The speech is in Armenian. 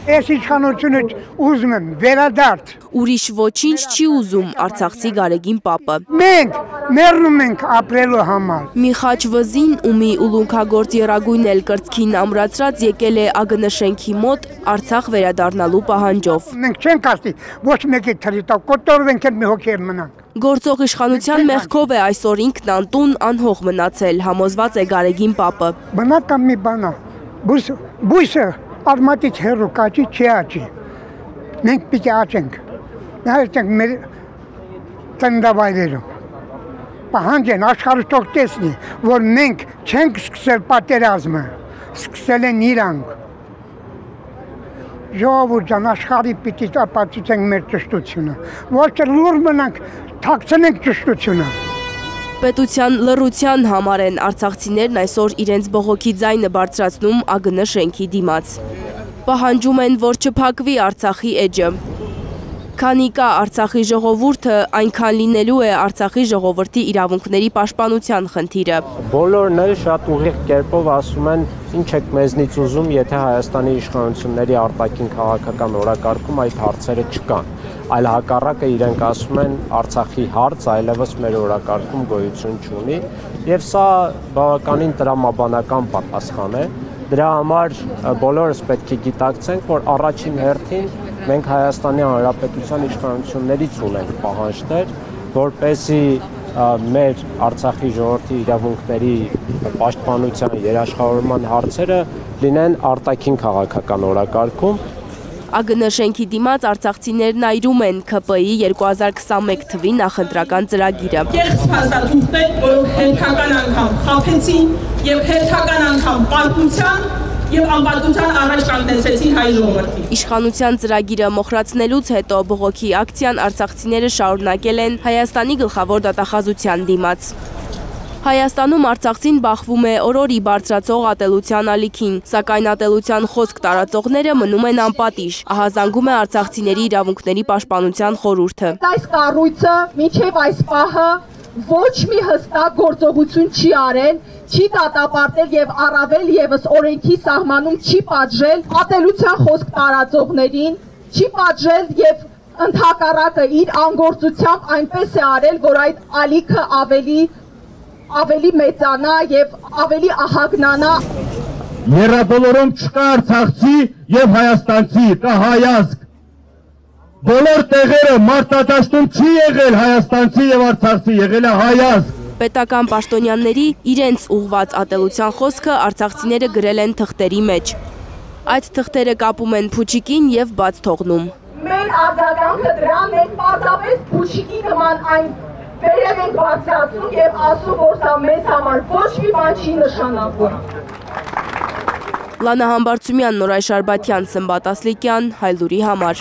Այս իշխանությունը ուզում եմ վերադարձ։ Ուրիշ ոչինչ չի ուզում Արցախցի Գարեգին Պապը։ Մենք մեռնում ենք ապրելու համար։ Մի խաչ վզին ու մի ուլունքագործ եռագույն էլ կրծքին ամրացրած եկել է ԱԳՆ շենքի մոտ Արցախ վերադառնալու պահանջով։ Մենք չենք ասի, ոչ մեկի թրիտով կոտորվենք մի հոգի մնանք։ Գործող իշխանության մեղքով է այսօր ինքն անտուն անհող մնացել, համոզված է Գարեգին Պապը։ Բնական մի բան է, բույսը արմատից հեռու կաճի չի աճի։ Մենք պիտի աճենք, նայեցենք մեր տնտավայրերում։ Պահանջ են աշխարհը թող տեսնի, որ մենք չենք սկսել պատերազմը, սկսել են իրանք։ Ժողովուրդ ջան, աշխարհի պիտի ապացուցենք մեր ճշտությունը, ոչ թե լուր մնանք, թաքցնենք ճշտությունը։ Պետության լռության համար են արցախցիներն այսօր իրենց բողոքի ձայնը բարձրացնում ԱԳՆ շենքի դիմաց։ Պահանջում են, որ չփակվի Արցախի էջը։ Քանի կա Արցախի ժողովուրդը, այնքան լինելու է Արցախի ժողովրդի իրավունքների պաշտպանության խնդիրը։ Բոլորն էլ շատ ուղիղ կերպով ասում են, ինչ եք մեզնից ուզում, եթե Հայաստանի իշխանությունների արտաքին քաղաքական օրակարգում այդ հարցերը չկան։ Այլ հակառակը իրենք ասում են Արցախի հարց այլևս մեր օրակարգում գոյություն չունի, եւ սա բավականին տրամաբանական պատասխան է։ Դրա համար բոլորս պետք է գիտակցենք, որ առաջին հերթին մենք Հայաստանի Հանրապետության իշխանություններից ունենք պահանջներ, որպեսզի մեր Արցախի ժողովրդի իրավունքների պաշտպանության երաշխավորման հարցերը լինեն արտաքին քաղաքական օրակարգում։ ԱԳՆ շենքի դիմաց արցախցիներն այրում են ՔՊ-ի 2021 թվի նախընտրական ծրագիրը։ Կեղծ փաստաթուղթեր, որոնք հերթական անգամ խաբեցին եւ հերթական անգամ պատմության եւ անպատմության առաջ կանգնեցրեցին հայ ժողովրդին։ Իշխանության ծրագիրը մոխրացնելուց հետո բողոքի ակցիան արցախցիները շարունակել են Հայաստանի գլխավոր դատախազության դիմաց։ Հայաստանում արցախցին բախվում է օրորի բարձրացող ատելության ալիքին, սակայն ատելության խոսք տարածողները մնում են անպատիժ, ահազանգում է արցախցիների իրավունքների պաշտպանության խորհուրդը։ Այս կառույցը մինչև այս պահը ոչ մի հստակ գործողություն չի արել, չի դատապարտել եւ առավել եւս օրենքի սահմանում չի պատժել ատելության խոսք տարածողներին, չի պատժել եւ ընդհակառակը իր անգործությամբ այնպես է արել, որ այդ ալիքը ավելի մեծանա եւ ավելի ահագնանա։ Եռաբոլորում չկա արցախցի եւ հայաստանցի, կա հայազգ։ Բոլոր տեղերը մարտադաշտում չի եղել հայաստանցի եւ արցախցի, եղել է հայազգ։ Պետական պաշտոնյաների իրենց ուղված ատելության խոսքը արցախցիները գրել են թղթերի մեջ։ Այդ թղթերը կապում են փուչիկին եւ բաց թողնում։ Մեր արձագանքը դրան մենք պարզապես փուչիկի նման այն վերև ենք բարձրացնում եւ ասում, որ սա մեզ համար ոչ մի բան չի նշանակում։ Լանա Համբարձումյան, Նորայր Շարբաթյան, Սմբատ Ասլիկյան, Հայլուրի համար։